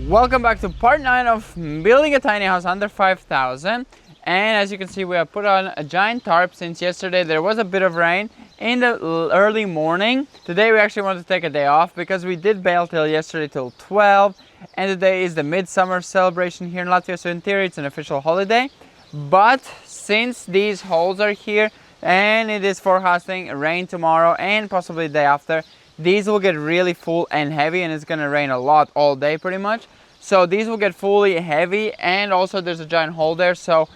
Welcome back to part 9 of building a tiny house under 5,000. And as you can see, we have put on a giant tarp since yesterday. There was a bit of rain in the early morning. Today we actually wanted to take a day off because we did bail till yesterday till 12. And today is the midsummer celebration here in Latvia. So in theory it's an official holiday. But since these holes are here and it is forecasting rain tomorrow and possibly the day after, these will get really full and heavy, and it's gonna rain a lot all day pretty much. So these will get fully heavy, and also there's a giant hole there. So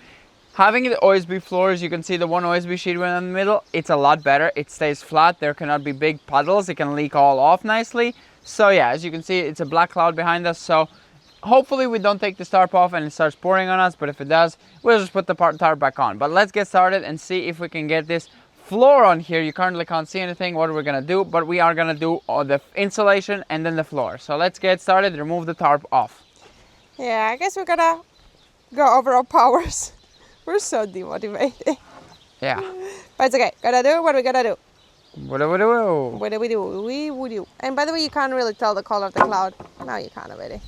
having the OSB floors, you can see the one OSB sheet went in the middle, it's a lot better. It stays flat, there cannot be big puddles, it can leak all off nicely. So yeah, as you can see, it's a black cloud behind us. So hopefully we don't take this tarp off and it starts pouring on us, but if it does, we'll just put the tarp back on. But let's get started and see if we can get this floor on here. You currently can't see anything what we're gonna do, but we are gonna do the insulation and then the floor. So let's get started. Remove the tarp off. Yeah, I guess we're gonna go over our powers. We're so demotivated. Yeah. But it's okay. Gotta do what we gotta do. What do we do? What do we do? We would do. And by the way, you can't really tell the color of the cloud. Now you can already.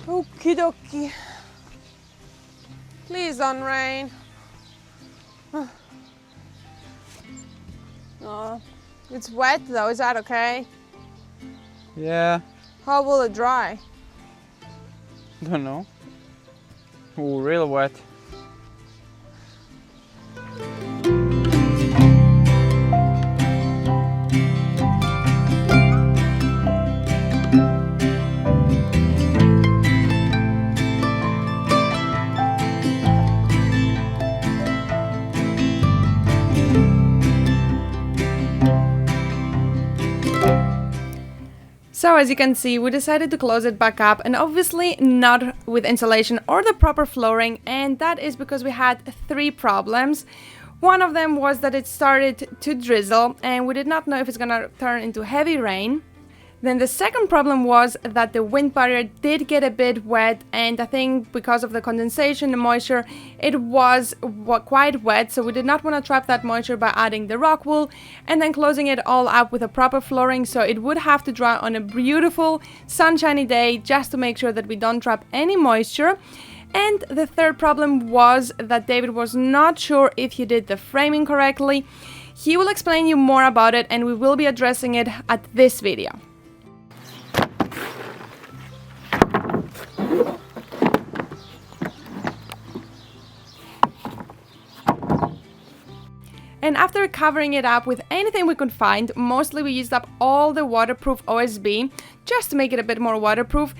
Okie dokie. Please don't rain. Oh, it's wet though, is that okay? Yeah. How will it dry? Don't know. Ooh, real wet. So as you can see, we decided to close it back up, and obviously not with insulation or the proper flooring, and that is because we had 3 problems. One of them was that it started to drizzle and we did not know if it's gonna turn into heavy rain. Then the second problem was that the wind barrier did get a bit wet, and I think because of the condensation, the moisture, it was quite wet, so we did not want to trap that moisture by adding the rock wool and then closing it all up with a proper flooring, so it would have to dry on a beautiful sunshiny day just to make sure that we don't trap any moisture. And the third problem was that David was not sure if he did the framing correctly. He will explain you more about it, and we will be addressing it at this video. And after covering it up with anything we could find, mostly we used up all the waterproof OSB just to make it a bit more waterproof.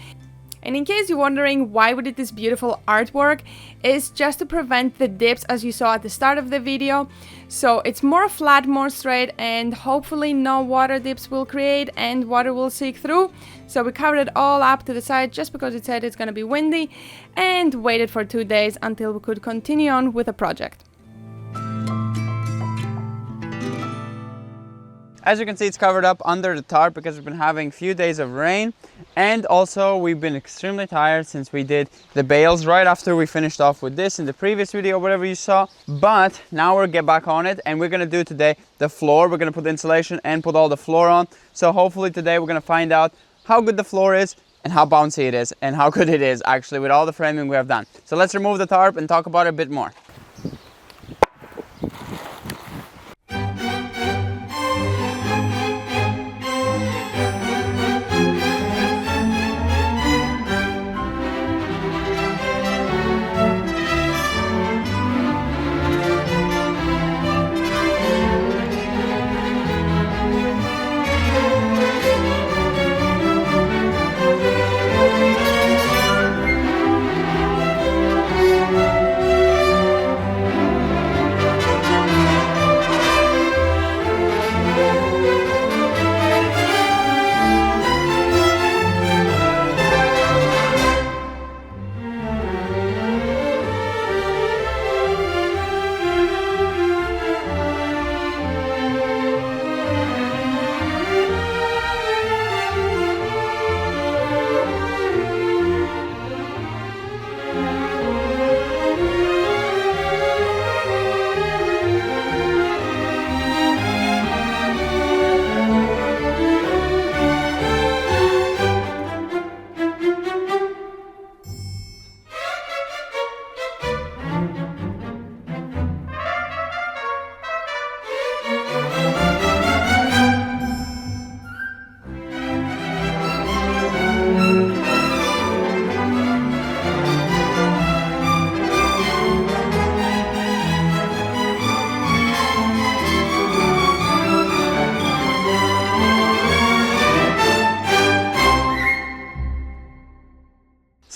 And in case you're wondering why we did this beautiful artwork, it's just to prevent the dips as you saw at the start of the video. So it's more flat, more straight, and hopefully no water dips will create and water will seep through. So we covered it all up to the side just because it said it's gonna be windy, and waited for 2 days until we could continue on with the project. As you can see, it's covered up under the tarp because we've been having a few days of rain, and also we've been extremely tired since we did the bales right after we finished off with this in the previous video, whatever you saw. But now we'll get back on it, and we're gonna do today the floor. We're gonna put the insulation and put all the floor on. So hopefully today we're gonna find out how good the floor is and how bouncy it is and how good it is actually with all the framing we have done. So let's remove the tarp and talk about it a bit more.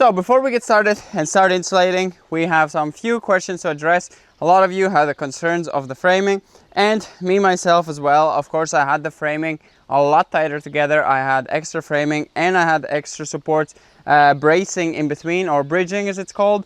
So before we get started and start insulating, we have some few questions to address. A lot of you had the concerns of the framing, and me myself as well. Of course, I had the framing a lot tighter together. I had extra framing and I had extra supports, bracing in between, or bridging as it's called,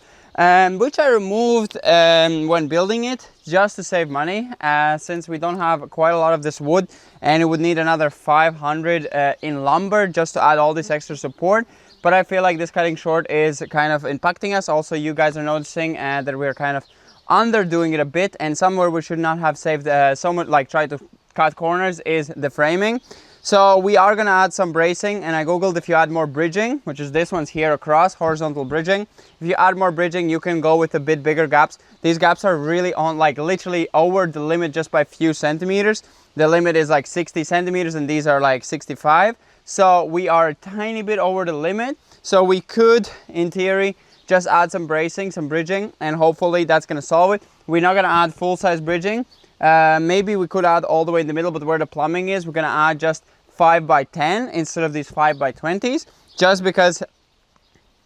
which I removed when building it just to save money, since we don't have quite a lot of this wood and it would need another 500 in lumber just to add all this extra support. But I feel like this cutting short is kind of impacting us. Also, you guys are noticing that we're kind of underdoing it a bit, and somewhere we should not have saved so much, like try to cut corners, is the framing. So we are gonna add some bracing, and I googled if you add more bridging, which is this one's here across, horizontal bridging. If you add more bridging, you can go with a bit bigger gaps. These gaps are really on, like literally over the limit just by a few centimeters. The limit is like 60 centimeters and these are like 65. So we are a tiny bit over the limit. So we could, in theory, just add some bracing, some bridging, and hopefully that's gonna solve it. We're not gonna add full-size bridging. Maybe we could add all the way in the middle, but where the plumbing is, we're gonna add just 5x10 instead of these 5x20s, just because,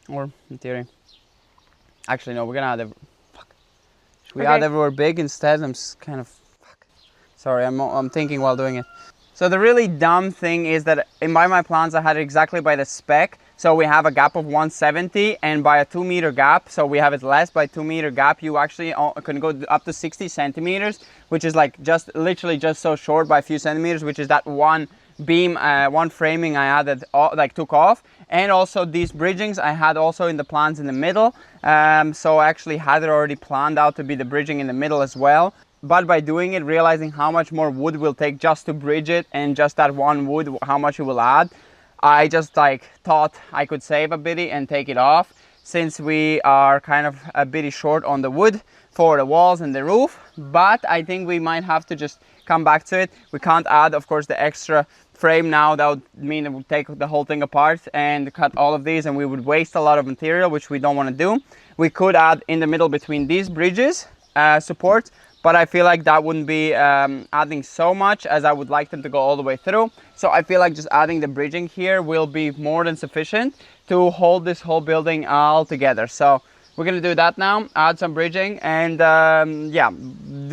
or in theory, actually no, we're gonna add, should we add everywhere big instead? I'm just kind of, sorry, I'm thinking while doing it. So the really dumb thing is that in my plans I had it exactly by the spec. So we have a gap of 170, and by a 2 meter gap, so we have it less by 2 meter gap, you actually can go up to 60 centimeters, which is like just literally just so short by a few centimeters, which is that one beam, one framing I added, like took off. And also these bridgings I had also in the plans in the middle. So I actually had it already planned out to be the bridging in the middle as well. But by doing it, realizing how much more wood will take just to bridge it, and just that one wood, how much it will add, I just like thought I could save a bitty and take it off, since we are kind of a bitty short on the wood for the walls and the roof. But I think we might have to just come back to it. We can't add, of course, the extra frame now. That would mean it would take the whole thing apart and cut all of these, and we would waste a lot of material, which we don't want to do. We could add in the middle between these bridges supports, but I feel like that wouldn't be adding so much as I would like them to go all the way through. So I feel like just adding the bridging here will be more than sufficient to hold this whole building all together. So we're gonna do that now, add some bridging, and yeah,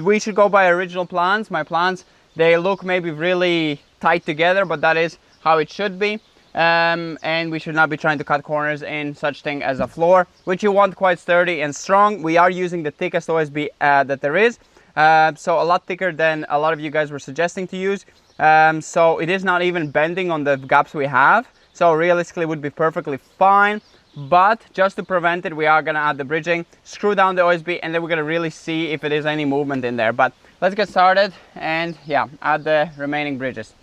we should go by original plans. My plans, they look maybe really tight together, but that is how it should be. And we should not be trying to cut corners in such thing as a floor, which you want quite sturdy and strong. We are using the thickest OSB that there is. So a lot thicker than a lot of you guys were suggesting to use. So it is not even bending on the gaps we have. So realistically it would be perfectly fine. But just to prevent it, we are gonna add the bridging, screw down the OSB, and then we're gonna really see if it is any movement in there. But let's get started and yeah, add the remaining bridges.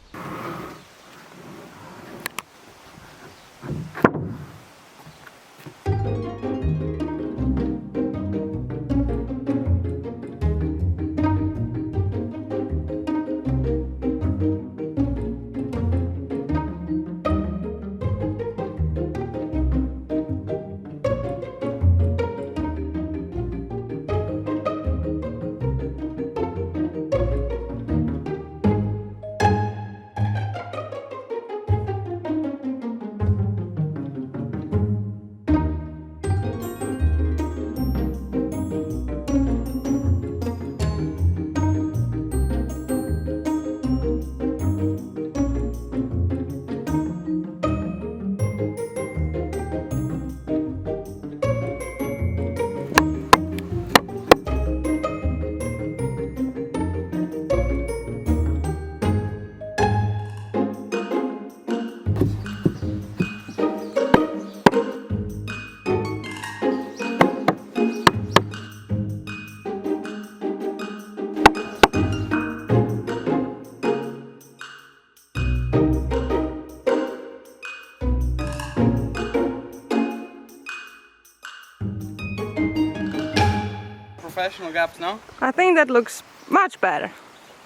Professional gaps, no? I think that looks much better.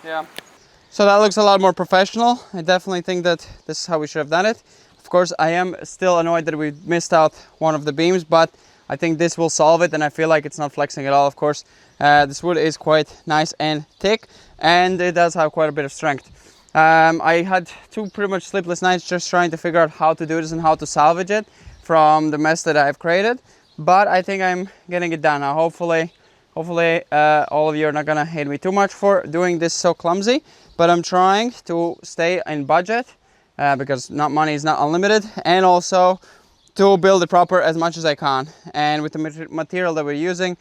Yeah. So that looks a lot more professional. I definitely think that this is how we should have done it. Of course, I am still annoyed that we missed out one of the beams, but I think this will solve it, and I feel like it's not flexing at all. Of course, this wood is quite nice and thick, and it does have quite a bit of strength. I had two pretty much sleepless nights just trying to figure out how to do this and how to salvage it. from the mess that I've created, but I think I'm getting it done now. Hopefully all of you are not gonna hate me too much for doing this so clumsy, but I'm trying to stay in budget because money is not unlimited, and also to build it proper as much as I can. And with the material that we're using,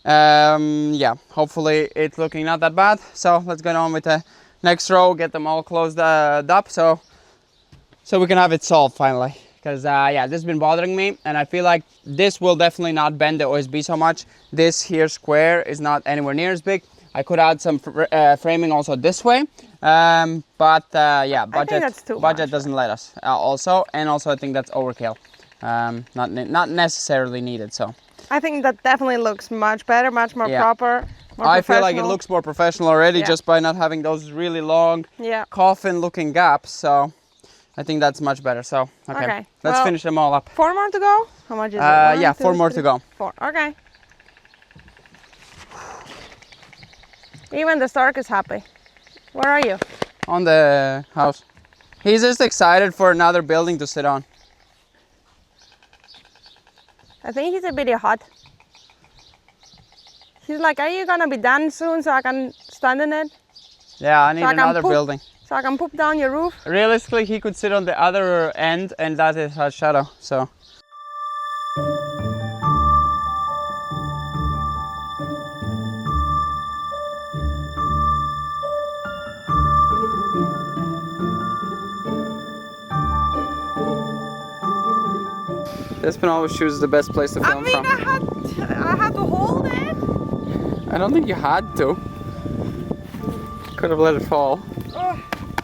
yeah, hopefully it's looking not that bad. So let's get on with the next row, get them all closed up so we can have it solved finally. Because yeah, this has been bothering me, and I feel like this will definitely not bend the OSB so much. This here square is not anywhere near as big. I could add some framing also this way, but yeah, budget doesn't let us also, and also I think that's overkill, not necessarily needed. So I think that definitely looks much better, much more proper. I feel like it looks more professional already just by not having those really long coffin looking gaps. So I think that's much better. So okay. Let's finish them all up. 4 more to go? How much is it? Yeah, 4 more to go. 4. Okay. Even the Stark is happy. Where are you? On the house. He's just excited for another building to sit on. I think he's a bit hot. He's like, are you gonna be done soon so I can stand in it? Yeah, I need another building. So I can poop down your roof? Realistically, he could sit on the other end, and that is a shadow, so. Despin always chooses the best place to film from. I had to hold it. I don't think you had to. Could have let it fall. Ugh.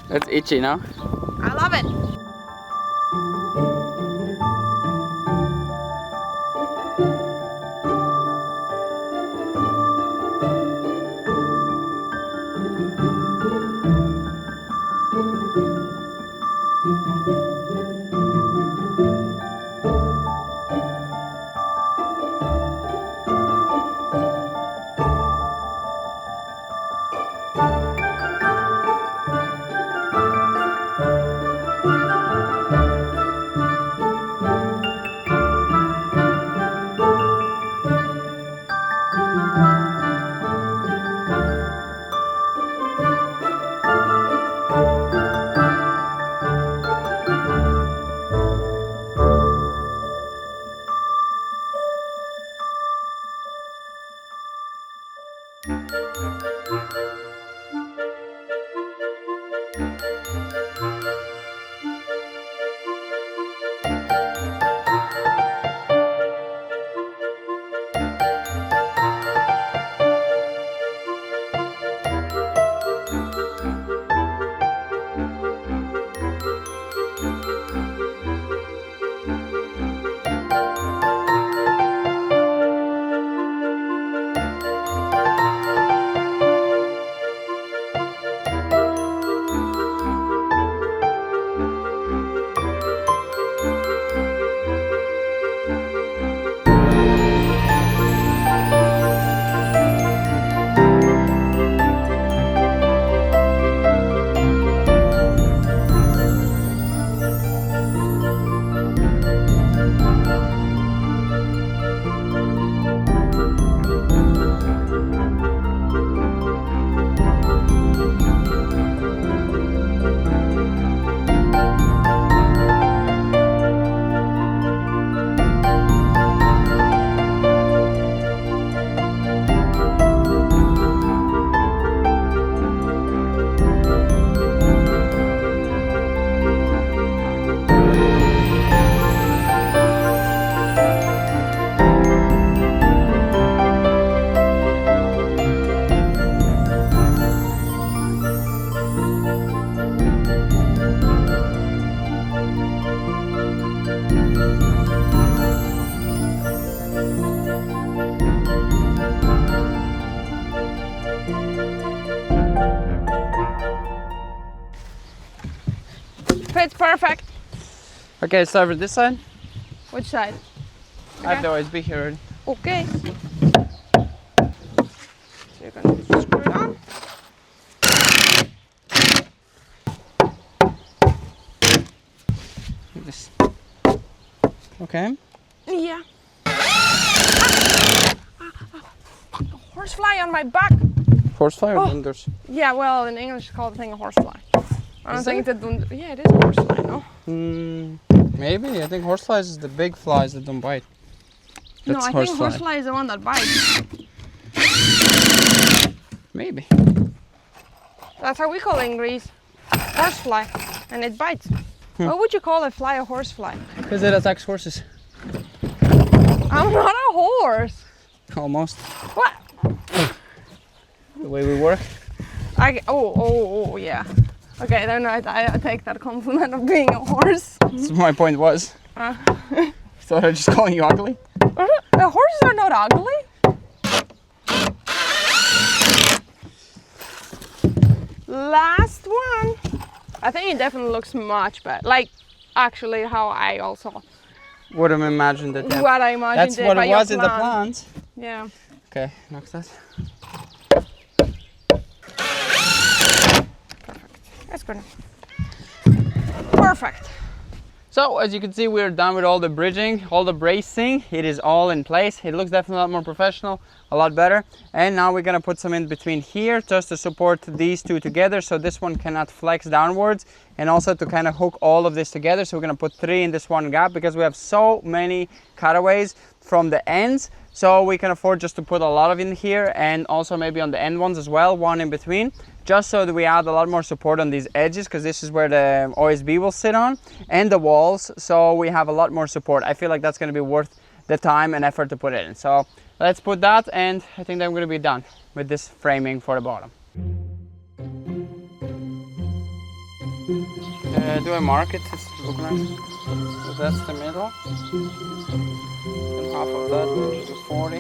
It's itchy, no? I love it. Fits perfect. Okay, so over this side. Which side? I have to always be here. Okay. So you're gonna screw it on. Just Okay. Yeah. Horsefly on my back. Horsefly or Oh. Dunders? Yeah, well, in English, it's called the thing a horsefly. I don't Is think it? it's a dund. Yeah, it is a horsefly, no? Maybe. I think horseflies is the big flies that don't bite. No, That's I think horsefly is the one that bites. Maybe. That's how we call it in Greece. Horsefly, and it bites. What would you call a fly a horsefly? Because it attacks horses. I'm not a horse. Almost. What? The way we work. Oh, yeah. Okay, then I take that compliment of being a horse. That's what my point was. Thought I was just calling you ugly. Horses are not ugly. Last one. I think it definitely looks much better. Like, actually, how I also Would have imagined it. Yeah. what I imagined. That's what by it your was in the plan. plans. Yeah. Okay, knock that. That's good. Perfect. So as you can see, we're done with all the bridging, all the bracing. It is all in place. It looks definitely a lot more professional, a lot better. And now we're gonna put some in between here just to support these two together so this one cannot flex downwards, and also to kind of hook all of this together. So we're gonna put 3 in this one gap because we have so many cutaways from the ends. So we can afford just to put a lot of in here, and also maybe on the end ones as well, 1 in between, just so that we add a lot more support on these edges, because this is where the OSB will sit on, and the walls, so we have a lot more support. I feel like that's going to be worth the time and effort to put it in. So let's put that, and I think that I'm going to be done with this framing for the bottom. Do I mark it? Does it look nice? So that's the middle. And half of that, which is 40.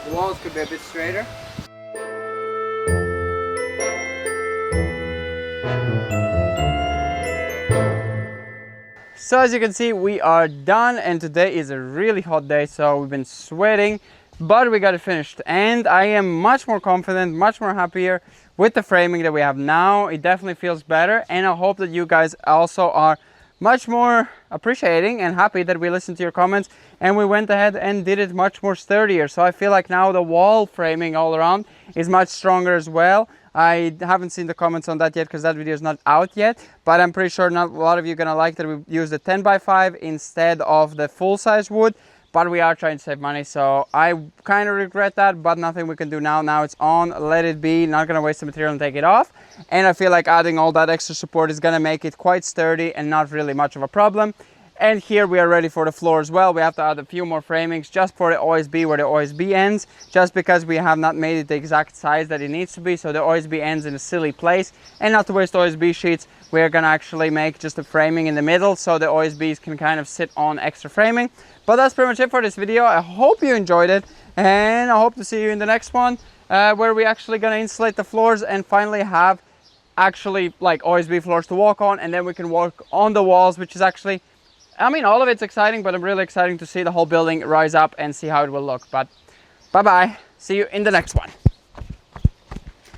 The walls could be a bit straighter. So as you can see, we are done, and today is a really hot day, so we've been sweating, but we got it finished. And I am much more confident, much more happier with the framing that we have now. It definitely feels better, and I hope that you guys also are much more appreciating and happy that we listened to your comments and we went ahead and did it much more sturdier. So I feel like now the wall framing all around is much stronger as well. I haven't seen the comments on that yet because that video is not out yet, but I'm pretty sure not a lot of you are gonna like that we used the 10x5 instead of the full-size wood. But we are trying to save money, so I kind of regret that, but nothing we can do now. Now it's on, let it be, not gonna waste the material and take it off. And I feel like adding all that extra support is gonna make it quite sturdy and not really much of a problem. And here we are ready for the floor as well. We have to add a few more framings just for the OSB where the OSB ends, just because we have not made it the exact size that it needs to be, so the OSB ends in a silly place. And not to waste OSB sheets, we're gonna actually make just a framing in the middle so the OSBs can kind of sit on extra framing. But that's pretty much it for this video. I hope you enjoyed it, and I hope to see you in the next one where we're actually gonna insulate the floors and finally have actually like OSB floors to walk on, and then we can walk on the walls, which is actually, I mean, all of it's exciting, but I'm really excited to see the whole building rise up and see how it will look. But bye bye, see you in the next one.